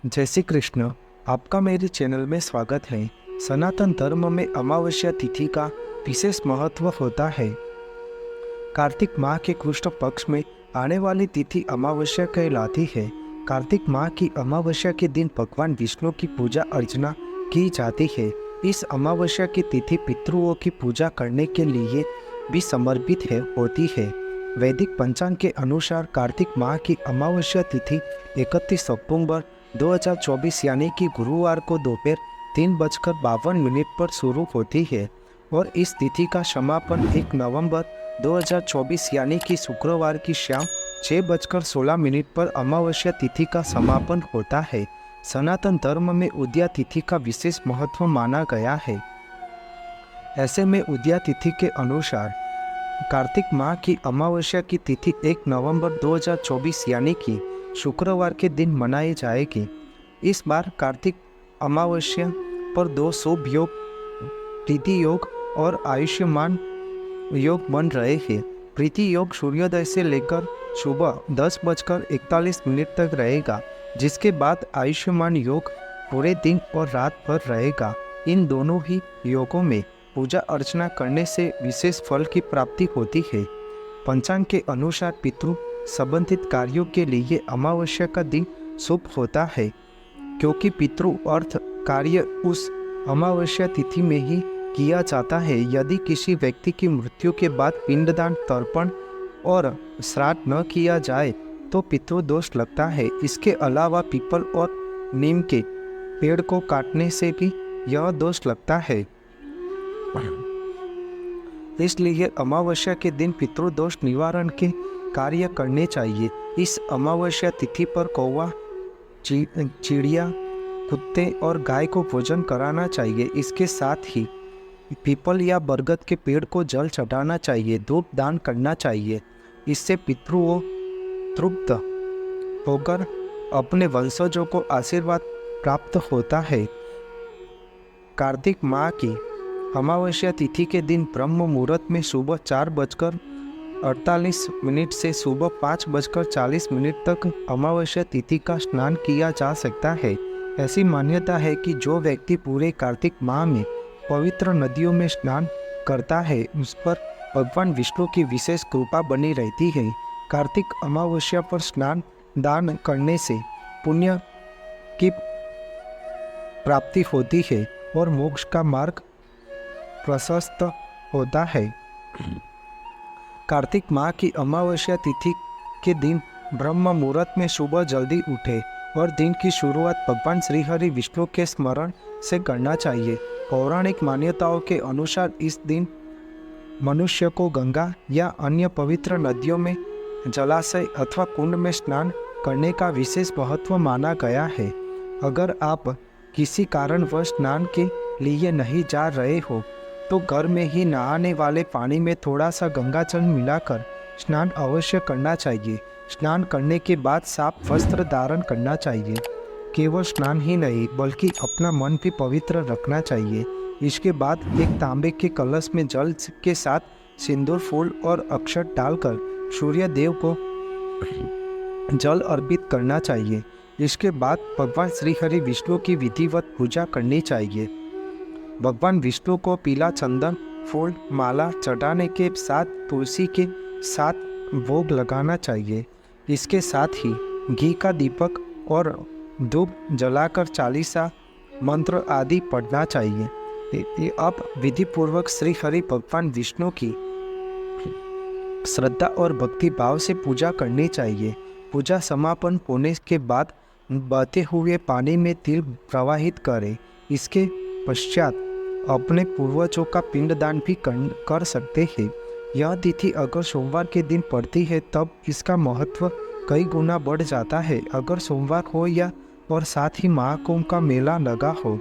जय श्री कृष्ण। आपका मेरे चैनल में स्वागत है। सनातन धर्म में अमावस्या तिथि का विशेष महत्व होता है। कार्तिक माह के कृष्ण पक्ष में आने वाली तिथि अमावस्या कहलाती है। कार्तिक माह की अमावस्या के दिन भगवान विष्णु की पूजा अर्चना की जाती है। इस अमावस्या की तिथि पितरों की पूजा करने के लिए भी समर्पित होती है। वैदिक पंचांग के अनुसार कार्तिक माह की अमावस्या तिथि 31 अक्टूबर 2024 यानी कि गुरुवार को दोपहर 3:52 पर शुरू होती है और इस तिथि का समापन 1 नवंबर 2024 यानी कि शुक्रवार की शाम 6:16 पर अमावस्या तिथि का समापन होता है। सनातन धर्म में उदया तिथि का विशेष महत्व माना गया है। ऐसे में उदया तिथि के अनुसार कार्तिक माह की अमावस्या की तिथि 1 नवंबर 2024 यानी कि शुक्रवार के दिन मनाई जाएगी। इस बार कार्तिक अमावस्या पर 2 शुभ योग, प्रीति योग और आयुष्मान योग बन रहे हैं। प्रीति योग सूर्योदय से लेकर सुबह 10:41 तक रहेगा, जिसके बाद आयुष्मान योग पूरे दिन और रात भर रहेगा। इन दोनों ही योगों में पूजा अर्चना करने से विशेष फल की प्राप्ति होती है। पंचांग के अनुसार पितृ संबंधित कार्यों के लिए अमावस्या का दिन शुभ होता है, क्योंकि पितृ अर्थ कार्य उस अमावस्या तिथि में ही किया जाता है। यदि किसी व्यक्ति की मृत्यु के बाद पिंडदान, तर्पण और श्राद्ध न किया जाए तो पितृदोष लगता है। इसके अलावा पीपल और नीम के पेड़ को काटने से भी यह दोष लगता है। इसलिए अमावस्या के दिन पितृदोष निवारण के कार्य करने चाहिए। इस अमावस्या तिथि पर कौवा, चिड़िया, कुत्ते और गाय को भोजन कराना चाहिए। इसके साथ ही पीपल या बरगद के पेड़ को जल चढ़ाना चाहिए, धूप दान करना चाहिए। इससे पितृओं तृप्त होकर अपने वंशजों को आशीर्वाद प्राप्त होता है। कार्तिक माह की अमावस्या तिथि के दिन ब्रह्म मुहूर्त में सुबह 4:48 से सुबह 5:40 तक अमावस्या तिथि का स्नान किया जा सकता है। ऐसी मान्यता है कि जो व्यक्ति पूरे कार्तिक माह में पवित्र नदियों में स्नान करता है, उस पर भगवान विष्णु की विशेष कृपा बनी रहती है। कार्तिक अमावस्या पर स्नान दान करने से पुण्य की प्राप्ति होती है और मोक्ष का मार्ग प्रशस्त होता है। कार्तिक माह की अमावस्या तिथि के दिन ब्रह्म मुहूर्त में सुबह जल्दी उठे और दिन की शुरुआत भगवान श्री हरि विष्णु के स्मरण से करना चाहिए। पौराणिक मान्यताओं के अनुसार इस दिन मनुष्य को गंगा या अन्य पवित्र नदियों में, जलाशय अथवा कुंड में स्नान करने का विशेष महत्व माना गया है। अगर आप किसी कारणवश स्नान के लिए नहीं जा रहे हो तो घर में ही नहाने वाले पानी में थोड़ा सा गंगाजल मिलाकर स्नान अवश्य करना चाहिए। स्नान करने के बाद साफ वस्त्र धारण करना चाहिए। केवल स्नान ही नहीं बल्कि अपना मन भी पवित्र रखना चाहिए। इसके बाद एक तांबे के कलश में जल के साथ सिंदूर, फूल और अक्षत डालकर सूर्य देव को जल अर्पित करना चाहिए। इसके बाद भगवान श्री हरि विष्णु की विधिवत पूजा करनी चाहिए। भगवान विष्णु को पीला चंदन, फूल, माला चढ़ाने के साथ तुलसी के साथ भोग लगाना चाहिए। इसके साथ ही घी का दीपक और धूप जलाकर चालीसा मंत्र आदि पढ़ना चाहिए। अब विधि पूर्वक श्री हरि भगवान विष्णु की श्रद्धा और भक्ति भाव से पूजा करनी चाहिए। पूजा समापन होने के बाद बहते हुए पानी में तिल प्रवाहित करें। इसके पश्चात अपने पूर्वजों का पिंडदान भी कर सकते हैं। यह तिथि अगर सोमवार के दिन पड़ती है तब इसका महत्व कई गुना बढ़ जाता है। अगर सोमवार हो या और साथ ही महाकुंभ का मेला लगा हो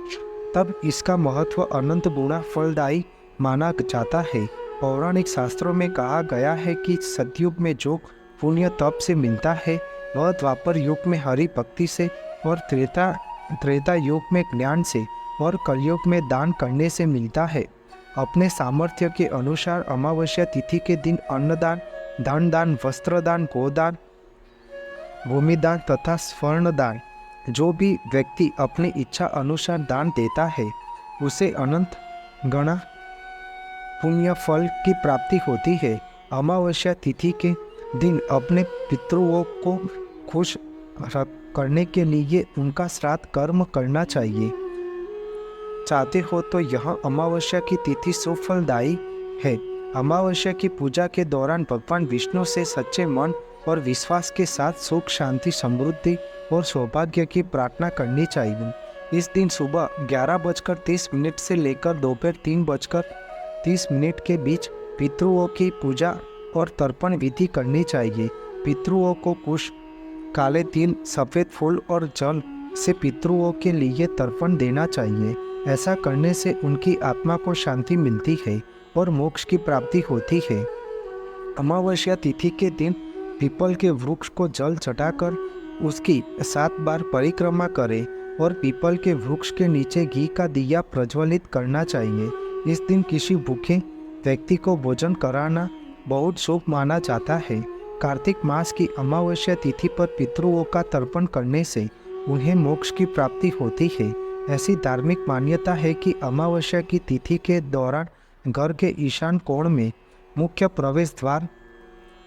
तब इसका महत्व अनंत गुना फलदायी माना जाता है। पौराणिक शास्त्रों में कहा गया है कि सतयुग में जो पुण्य तप से मिलता है वह द्वापर युग में हरि भक्ति से और त्रेता युग में ज्ञान से और कलयुग में दान करने से मिलता है। अपने सामर्थ्य के अनुसार अमावस्या तिथि के दिन अन्नदान, धन दान, वस्त्रदान, गोदान, भूमिदान तथा स्वर्णदान जो भी व्यक्ति अपनी इच्छा अनुसार दान देता है उसे अनंत गणा पुण्य फल की प्राप्ति होती है। अमावस्या तिथि के दिन अपने पितरों को खुश करने के लिए उनका श्राद्ध कर्म करना चाहिए। चाहते हो तो यह अमावस्या की तिथि सुफलदायी है। अमावस्या की पूजा के दौरान भगवान विष्णु से सच्चे मन और विश्वास के साथ सुख, शांति, समृद्धि और सौभाग्य की प्रार्थना करनी चाहिए। इस दिन सुबह 11:30 से लेकर दोपहर 3:30 के बीच पितरों की पूजा और तर्पण विधि करनी चाहिए। पितरों को कुश, काले तिल, सफ़ेद फूल और जल से पितरों के लिए तर्पण देना चाहिए। ऐसा करने से उनकी आत्मा को शांति मिलती है और मोक्ष की प्राप्ति होती है। अमावस्या तिथि के दिन पीपल के वृक्ष को जल चढ़ाकर उसकी 7 बार परिक्रमा करें और पीपल के वृक्ष के नीचे घी का दिया प्रज्वलित करना चाहिए। इस दिन किसी भूखे व्यक्ति को भोजन कराना बहुत शुभ माना जाता है। कार्तिक मास की अमावस्या तिथि पर पितरों का तर्पण करने से उन्हें मोक्ष की प्राप्ति होती है। ऐसी धार्मिक मान्यता है कि अमावस्या की तिथि के दौरान घर के ईशान कोण में मुख्य प्रवेश द्वार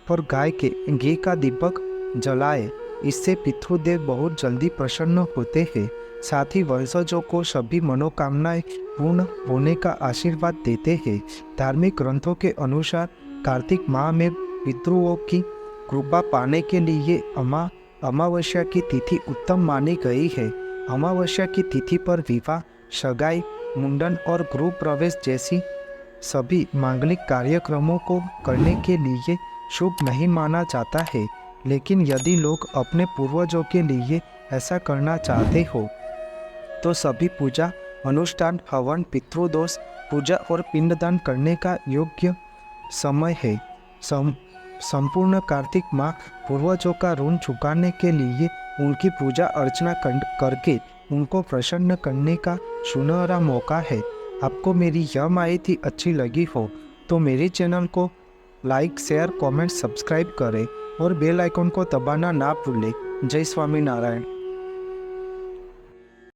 पर गाय के घी का दीपक जलाए। इससे पितृदेव बहुत जल्दी प्रसन्न होते हैं। साथ ही वंशजों को सभी मनोकामनाएं पूर्ण होने का आशीर्वाद देते हैं। धार्मिक ग्रंथों के अनुसार कार्तिक माह में पितरों की कृपा पाने के लिए अमावस्या की तिथि उत्तम मानी गई है। अमावस्या की तिथि पर विवाह, सगाई, मुंडन और गृह प्रवेश जैसी सभी मांगलिक कार्यक्रमों को करने के लिए शुभ नहीं माना जाता है। लेकिन यदि लोग अपने पूर्वजों के लिए ऐसा करना चाहते हो तो सभी पूजा अनुष्ठान, हवन, पितृदोष पूजा और पिंडदान करने का योग्य समय है। संपूर्ण कार्तिक माह पूर्वजों का ऋण चुकाने के लिए उनकी पूजा अर्चना करके उनको प्रसन्न करने का सुनहरा मौका है। आपको मेरी यह माहिती अच्छी लगी हो तो मेरे चैनल को लाइक, शेयर, कमेंट, सब्सक्राइब करें और बेल आइकन को दबाना ना भूलें। जय स्वामीनारायण।